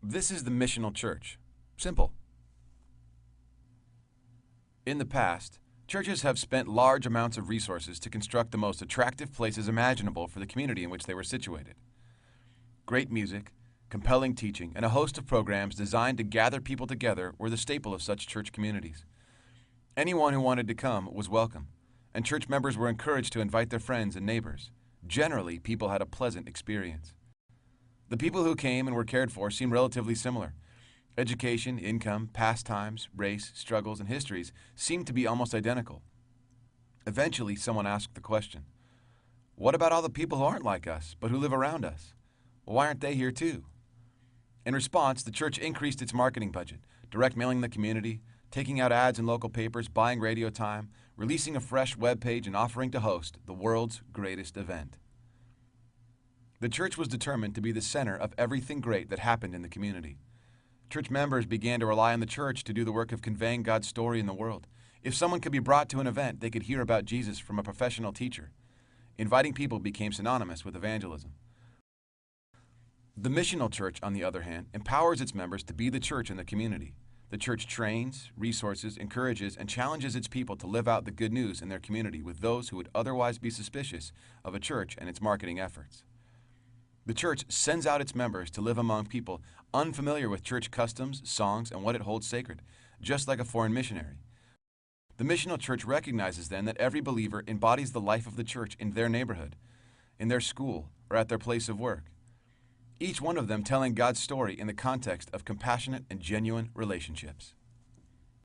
This is the missional church. Simple. In the past, churches have spent large amounts of resources to construct the most attractive places imaginable for the community in which they were situated. Great music, compelling teaching, and a host of programs designed to gather people together were the staple of such church communities. Anyone who wanted to come was welcome, and church members were encouraged to invite their friends and neighbors. Generally, people had a pleasant experience. The people who came and were cared for seemed relatively similar. Education, income, pastimes, race, struggles, and histories seemed to be almost identical. Eventually, someone asked the question, what about all the people who aren't like us, but who live around us? Why aren't they here too? In response, the church increased its marketing budget, direct mailing the community, taking out ads in local papers, buying radio time, releasing a fresh web page, and offering to host the world's greatest event. The church was determined to be the center of everything great that happened in the community. Church members began to rely on the church to do the work of conveying God's story in the world. If someone could be brought to an event, they could hear about Jesus from a professional teacher. Inviting people became synonymous with evangelism. The missional church, on the other hand, empowers its members to be the church in the community. The church trains, resources, encourages, and challenges its people to live out the good news in their community with those who would otherwise be suspicious of a church and its marketing efforts. The church sends out its members to live among people unfamiliar with church customs, songs, and what it holds sacred, just like a foreign missionary. The missional church recognizes then that every believer embodies the life of the church in their neighborhood, in their school, or at their place of work. Each one of them telling God's story in the context of compassionate and genuine relationships.